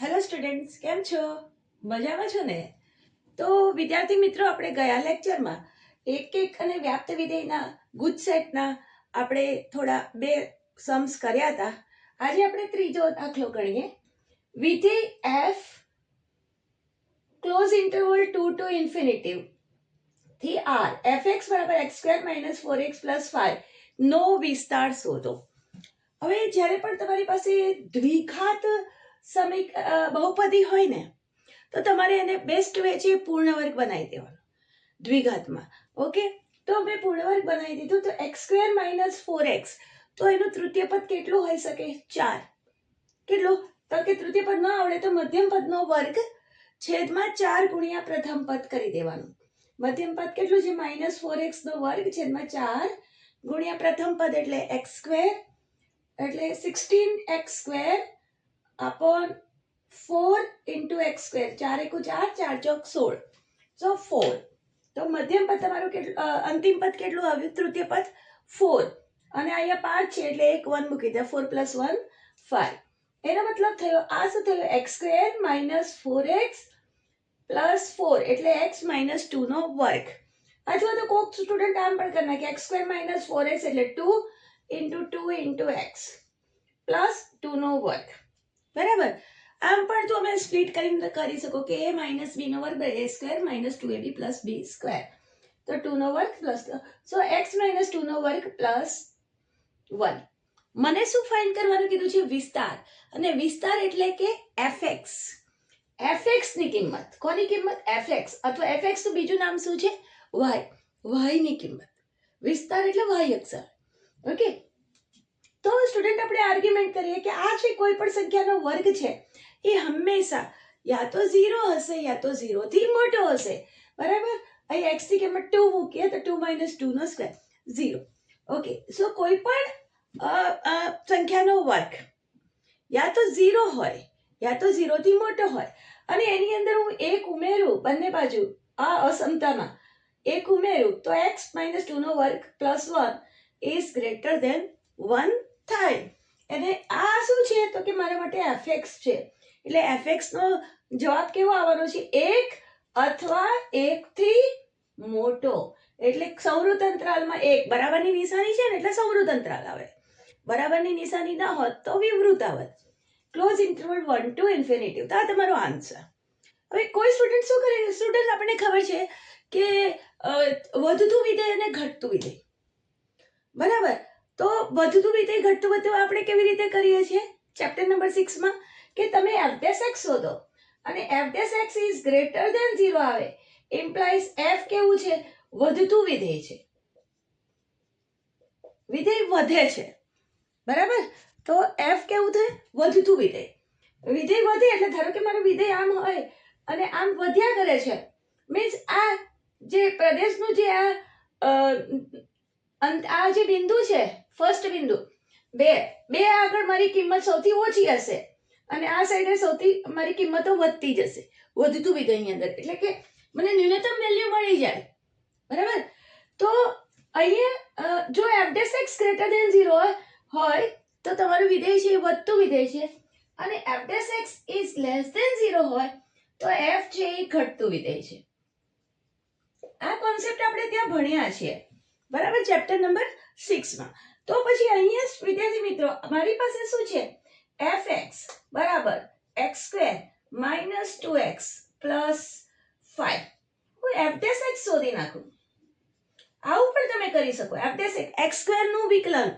Hello students, કેમ છો? મજામાં છો ને? તો વિદ્યાર્થી મિત્રો, આપણે ગયા લેક્ચરમાં એક અને વ્યાપ્ત વિધેયના ગુજ સેટના આપણે થોડા બે સમ્સ કર્યા હતા. આજે આપણે ત્રીજો દાખલો ગણીએ. વિધેય f close interval 2 to infinity થી r fx બરાબર x² - 4x + 5 નો વિસ્તાર શોધો. હવે જ્યારે પણ તમારી પાસે દ્વિઘાત બહુપદી હોય ને, તો તમારે એને બેસ્ટ વે છે પૂર્ણ વર્ગ બનાવી દેવાનો દ્વિઘાતમાં. ઓકે, તો મેં પૂર્ણ વર્ગ બનાવી દીધું. તો x² - 4x, તો એનું તૃતીય પદ કેટલું હોઈ શકે? 4. કેટલું? તો કે તૃતીય પદ ન આવડે તો મધ્યમ પદનો વર્ગ છેદમાં 4 ગુણ્યા પ્રથમ પદ કરી દેવાનું. મધ્યમ પદ કેટલું છે? -4x નો વર્ગ છેદમાં 4 ગુણ્યા પ્રથમ પદ એટલે x², એટલે 16x² upon 4 into x². 4 × 4, 4 × 16. So 4. તો મધ્યમ પદ તમારું કેટલું, અંતિમ પદ કેટલું આવ્યું? તૃતીય પદ 4. અને અહીંયા 5 છે એટલે એક 1 મૂકી દે. 4 + 1 5. એનો મતલબ થયો, આ શું થયું? x² - 4x + 4 એટલે x - 2 નો વર્ગ. અથવા તો કોક સ્ટુડન્ટ આમ પણ કરી નાખે, x² - 4x એટલે 2 × 2 × x + 2 નો વર્ગ. બરાબર? આમ પણ તો અમે સ્પ્લિટ કરીને કરી શકો કે a - b નો વર્ગ a² - 2ab + b². તો 2 નો વર્ગ પ્લસ, સો x - 2 નો વર્ગ પ્લસ 1. મને શું ફાઇન્ડ કરવાનું કીધું છે? વિસ્તાર. અને વિસ્તાર એટલે કે fx. fx ની કિંમત. કોની કિંમત? fx. અથવા fx નું બીજું નામ શું છે? y. y ની કિંમત. વિસ્તાર એટલે y અક્ષર. ઓકે, તો સ્ટુડન્ટ આપણે આર્ગ્યુમેન્ટ કરીએ કે આ છે કોઈ પણ સંખ્યાનો વર્ગ છે એ હંમેશા યા તો 0 હશે યા તો 0 થી મોટો હશે. બરાબર? અહીં x ની કિંમત 2 મૂકીએ તો 2 - 2 નો સ્ક્વેર 0. ઓકે, સો કોઈ પણ સંખ્યાનો વર્ગ યા તો 0 હોય યા તો 0 થી મોટો હોય અને એની અંદર હું એક ઉમેરું, બંને બાજુ આ અસમતામાં એક ઉમેરું, તો x - 2 નો વર્ગ + 1 is greater than 1 થાય. અને આ શું છે? તો કે મારા માટે fx છે. એટલે fx નો જવાબ કેવો આવવાનો છે? 1 અથવા 1 થી મોટો. એટલે સંવૃત અંતરાલમાં 1. બરાબરની નિશાની છે ને એટલે સંવૃત અંતરાલ આવે. બરાબરની નિશાની ના હોત તો વિવૃત આવત. Close interval 1 to infinity. તો આ તમારો આન્સર. હવે કોઈ સ્ટુડન્ટ શું કરે? સ્ટુડન્ટ આપણને ખબર છે કે વધતું વિધેય અને ઘટતું વિધેય. બરાબર? તો વધતું વિધેય ઘટતું વિધેય આપણે કેવી રીતે કરીએ છીએ? ચેપ્ટર નંબર 6 માં કે તમે f' શોધો અને f' is greater than 0 આવે, implies f કેવું છે? વધતું વિધેય છે. વિધેય વધે છે. બરાબર? તો f કેવું થાય? વધતું વિધેય. વિધેય વધે એટલે ધારો કે મારું વિધેય આમ હોય અને આમ વધ્યા કરે છે, મીન્સ આ જે પ્રદેશનું જે આ જે બિંદુ છે, ફર્સ્ટ બિંદુ, બે આગળ મારી કિંમત સૌથી ઓછી હશે અને આ સાઈડે સૌથી મારી કિંમતો વધતી જશે વધતું વિધેયની અંદર. એટલે કે મને ન્યૂનતમ વેલ્યુ મળી જાય. બરાબર? તો અહીંયા જો f' greater than 0 હોય તો તમારું વિધેય છે એ વધતું વિધેય છે અને f' is less than 0 હોય તો f છે એ ઘટતું વિધેય છે. આ કોન્સેપ્ટ આપણે ત્યાં ભણ્યા છીએ. બરાબર? ચેપ્ટર નંબર 6 માં. તો પછી અહીંયા વિદ્યાર્થી મિત્રો મારી પાસે શું છે? fx બરાબર x² - 2x + 5. હું f' શોધી નાખું. આવું પણ તમે કરી શકો. x² નું વિકલન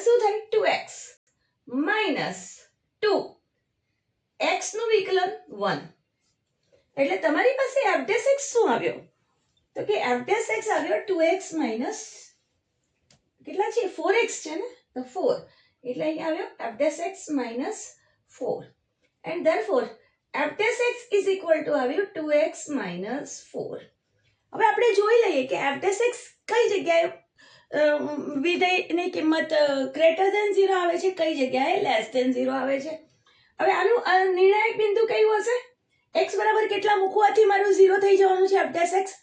શું થાય? 2x - 2. x નું વિકલન 1. એટલે તમારી પાસે f' શું આવ્યો? તો કે f' આવ્યો 2x minus કેટલા છે? 4x છે ને? તો 4. એટલે અહીંયા આવ્યો f' minus 4. And therefore f' is equal to આવ્યું 2x minus 4. હવે આપણે જોઈ લઈએ કે f' કઈ જગ્યાએ વિધેયની કિંમત ગ્રેટર ધેન 0 આવે છે, કઈ જગ્યાએ લેસ ધેન 0 આવે છે. હવે આનું નિર્ણાયક બિંદુ કયું હશે? x બરાબર કેટલા મૂકવાથી મારું 0 થઈ જવાનું છે f'?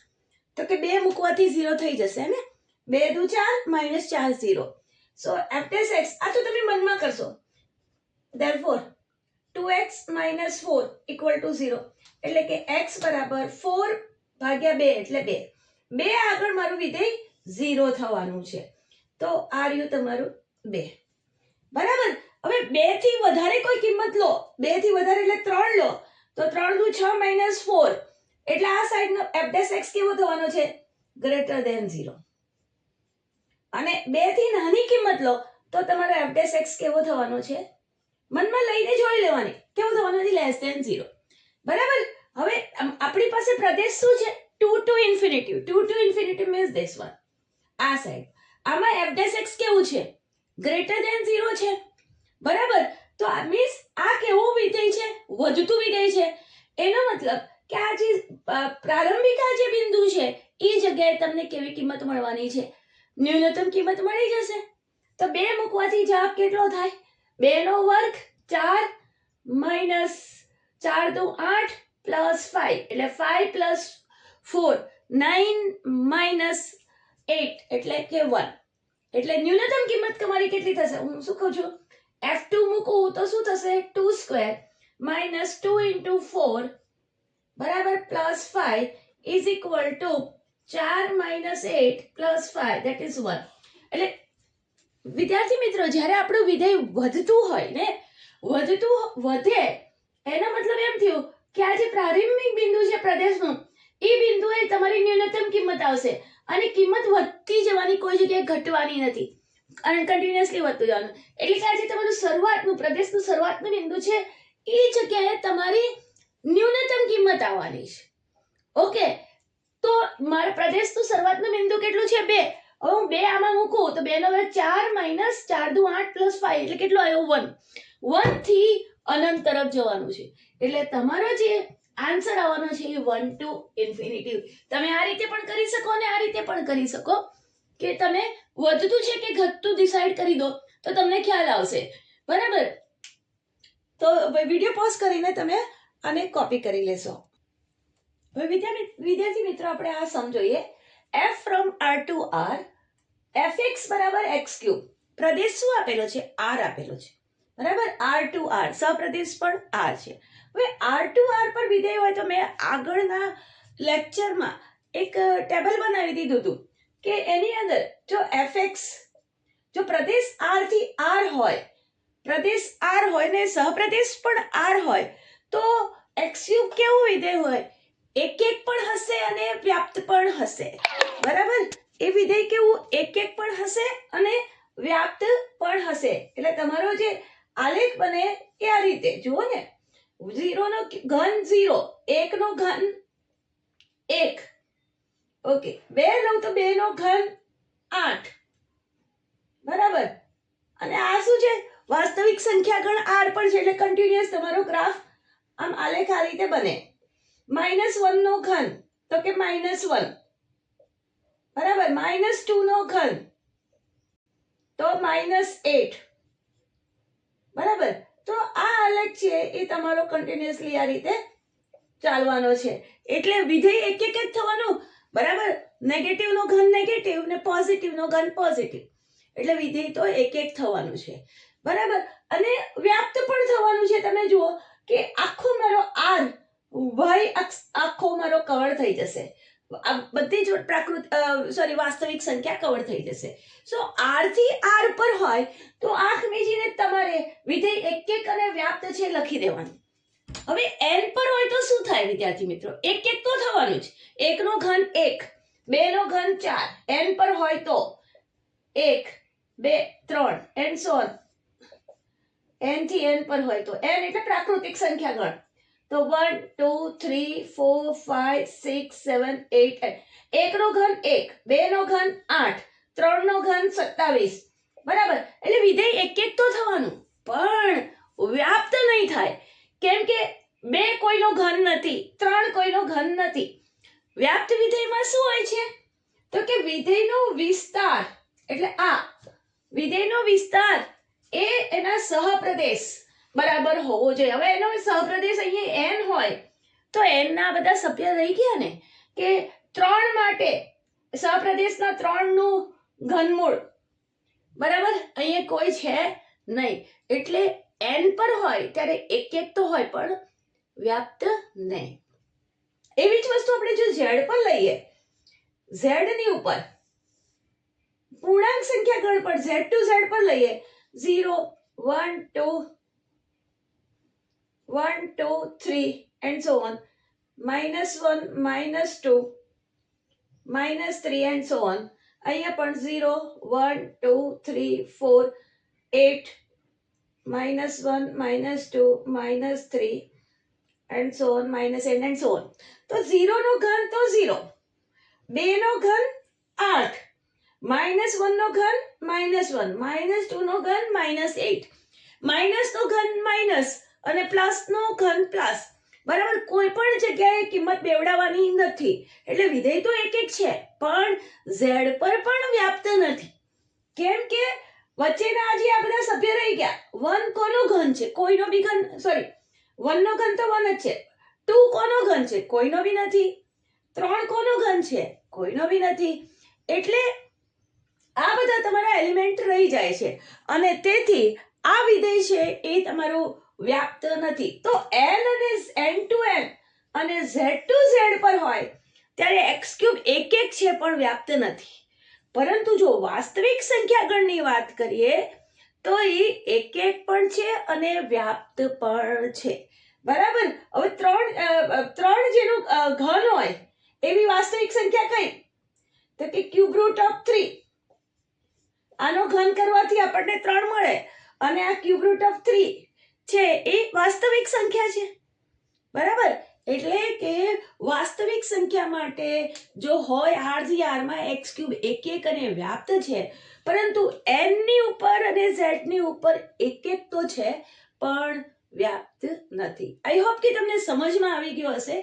તો કે 2 મૂકવાથી 0 થઈ જશે ને? 2 દુ 4 - 4 0. સો f' આ તો તમે મનમાં કરશો. Therefore 2x - 4 = 0 એટલે કે x બરાબર 4 ભાગ્યા 2 એટલે 2 2 આગળ મારું વિધેય 0 થવાનું છે તો આ રહ્યું તમારું 2 બરાબર હવે 2 થી વધારે કોઈ કિંમત લો 2 થી વધારે એટલે 3 લો તો 3 દુ 6 - 4 એટલે આ સાઈડનો f' કેવો થવાનો છે ગ્રેટર ધેન 0 અને 2 થી નાની કિંમત લો તો તમારો f' કેવો થવાનો છે મનમાં લઈને જોઈ લેવાની કેવો થવાનો છે લેસ ધેન 0 બરાબર હવે આપણી પાસે પ્રદેશ શું છે 2 to infinity 2 to infinity means this one આ સાઈડ આમાં f' કેવું છે ગ્રેટર ધેન 0 છે બરાબર તો આ મીન્સ આ કેવું વિધેય છે વધતું વિધેય છે એનો મતલબ કે આ જે પ્રારંભિક આ જે બિંદુ છે એ જગ્યાએ તમને કેવી કિંમત મળવાની છે ન્યૂનતમ કિંમત મળી જશે તો 2 મૂકવાથી જવાબ કેટલો થાય 2 નો વર્ગ 4 માઈનસ 4 દુ 8 પ્લસ 5 એટલે 5 પ્લસ 4 9 માઈનસ 8 એટલે કે 1 એટલે ન્યૂનતમ કિંમત તમારી કેટલી થશે હું શું કહું છું f2 મૂકું તો શું થશે 2 સ્ક્વેર માઈનસ 2 into 4 બરાબર plus 5 is equal to 4 minus 8 plus 5 that is 1 એટલે વિદ્યાર્થી મિત્રો જ્યારે આપણું વિધેય વધતું હોય ને વધે એનો મતલબ એમ થયું કે આ જે પ્રારંભિક બિંદુ છે પ્રદેશનું એ બિંદુએ તમારી ન્યૂનતમ કિંમત આવશે અને કિંમત વધતી જવાની કોઈ જગ્યાએ ઘટવાની નથી અને કન્ટિન્યુઅસલી વધતું જવાનું એટલે કે આ જે તમારું શરૂઆતનું પ્રદેશનું શરૂઆતનું બિંદુ છે એ જગ્યાએ તમારી ન્યૂનતમ કિંમત આવવાની છે ઓકે તો મારા પ્રદેશનું શરૂઆતનું બિંદુ કેટલું છે 2 હવે હું 2 આમાં મૂકું તો 2 નો વર્ગ 4 માઈનસ 4 દુ 8 પ્લસ 5 એટલે કેટલો આવ્યો 1 થી અનંત તરફ જવાનું છે એટલે તમારો જે આન્સર આવવાનો છે એ 1 to infinity તમે આ રીતે પણ કરી શકો અને આ રીતે પણ કરી શકો કે તમે વધતું છે કે ઘટતું ડિસાઈડ કરી દો તો તમને ખ્યાલ આવશે બરાબર તો વિડિયો પોઝ કરીને તમે આને કોપી કરી લેશો હવે વિદ્યાર્થી મિત્રો આપણે આ સમજોઈએ f from r to r fx બરાબર x ક્યુબ પ્રદેશ શું આપેલો છે r આપેલો છે બરાબર r to r સહપ્રદેશ પણ r છે હવે r to r પર વિધેય હોય તો મેં આગળના લેક્ચરમાં એક ટેબલ બનાવી દીધું હતું કે એની અંદર જો fx જો પ્રદેશ r થી r હોય પ્રદેશ r હોય ને સહપ્રદેશ પણ r હોય તો x ક્યુબ કેવું વિધેય હોય એક પણ હશે અને વ્યાપ્ત પણ હશે બરાબર એ વિધેય કેવું એક પણ હશે અને વ્યાપ્ત પણ હશે એટલે તમારો જે આલેખ બને એ આ રીતે જુઓ ને 0 નો ઘન 0 1 નો ઘન 1 ઓકે 2 લઉં તો 2 નો ઘન 8 બરાબર અને આ શું છે વાસ્તવિક સંખ્યા ગણ r પણ છે એટલે કન્ટિન્યુઅસ તમારો ગ્રાફ આમ આલેખ આ રીતે બને -1 નો ઘન તો કે -1 બરાબર -2 નો ઘન તો -8 બરાબર તો આ આલેખ છે એ તમારો કન્ટિન્યુઅસલી આ રીતે ચાલવાનો છે એટલે વિધેય એક જ થવાનું બરાબર નેગેટિવ નો ઘન નેગેટિવ ને પોઝિટિવ નો ઘન પોઝિટિવ એટલે વિધેય તો એક થવાનું છે બરાબર અને વ્યાપ્ત પણ થવાનું છે તમે જુઓ કે આખો મારો r y અક્ષ આખો મારો કવર થઈ જશે આ બધી જ વાસ્તવિક સંખ્યા કવર થઈ જશે સો r થી r પર હોય તો આંખ મીચીને તમારે વિધેય એક અને વ્યાપ્ત છે લખી દેવાનું હવે n પર હોય તો શું થાય વિદ્યાર્થી મિત્રો એક તો થવાનું જ 1 નો ઘન 1 2 નો ઘન 4 n પર હોય તો 1 2 3 and so on n થી n પર હોય તો n એટલે પ્રાકૃતિક સંખ્યા ગણ તો 1 2 3 4 5 6 7 8 1 નો ઘન 1 2 નો ઘન 8 3 નો ઘન 27 બરાબર એટલે વિધેય એક તો થવાનું પણ વ્યાપ્ત નહીં થાય કેમ કે 2 કોઈનો ઘન નથી 3 કોઈનો ઘન નથી વ્યાપ્ત વિધેયમાં શું હોય છે તો કે વિધેયનો વિસ્તાર એટલે આ વિધેયનો વિસ્તાર એ એના સહપ્રદેશ બરાબર હોવો જોઈએ હવે એનો સહપ્રદેશ અહીંયા n હોય તો n ના બધા સભ્ય રહી ગયા ને કે 3 માટે સહપ્રદેશના 3 નું ઘનમૂળ બરાબર અહીંયા કોઈ છે નહીં એટલે n પર હોય ત્યારે એક એક તો હોય પણ વ્યાપ્ત નહીં. એવી જ વસ્તુ આપણે જો z પર લઈએ, z ની ઉપર પૂર્ણાંક સંખ્યા ગણ પર z ટુ z પર લઈએ 0 1 2 1 2 3 and so on, -1 -2 -3 and so on. અહીંયા પણ 0 1 2 3 4 8 -1 -2 -3 and so on, -8 and so on. તો 0 નો ઘન તો 0, 2 નો ઘન 8, -1 નો ઘન -1, -2 નો ઘન -8, માઇનસ નો ઘન માઇનસ અને પ્લસ નો ઘન પ્લસ. બરાબર, કોઈ પણ જગ્યાએ કિંમત બેવડાવવાની નથી, એટલે વિધેય તો એક એક છે પણ z પર પણ વ્યાપ્ત નથી. કેમ કે વચ્ચેના જે આ બધા સભ્ય રહી ગયા. 1 કોનો ઘન છે? કોઈનો બી ઘન, સોરી 1 નો ઘન તો 1 જ છે. 2 કોનો ઘન છે? કોઈનો બી નથી. 3 કોનો ઘન છે? કોઈનો બી નથી. એટલે આ બધા તમારા એલિમેન્ટ રહી જાય છે અને તેથી આ વિધેય છે એ તમારું વ્યાપ્ત નથી. તો n અને n ટુ n અને z ટુ z પર હોય ત્યારે x³ એક એક છે પણ વ્યાપ્ત નથી. પરંતુ જો વાસ્તવિક સંખ્યાગણની વાત કરીએ તો એ એક એક પણ છે અને વ્યાપ્ત પણ છે. બરાબર, હવે ત્રણ જેનું ઘન હોય એવી વાસ્તવિક સંખ્યા કઈ? તો કે ક્યુબ રૂટ ઓફ 3. આનો ઘન કરવાથી આપણને 3 મળે અને આ ક્યુબ રૂટ ઓફ 3 છે એ વાસ્તવિક સંખ્યા છે. બરાબર, એટલે કે વાસ્તવિક સંખ્યા માટે જો હોય r માં x³ એક એક અને વ્યાપ્ત છે, પરંતુ n ની ઉપર અને z ની ઉપર એક એક તો છે પણ વ્યાપ્ત નથી. આઈ હોપ કે તમને સમજમાં આવી ગયો હશે.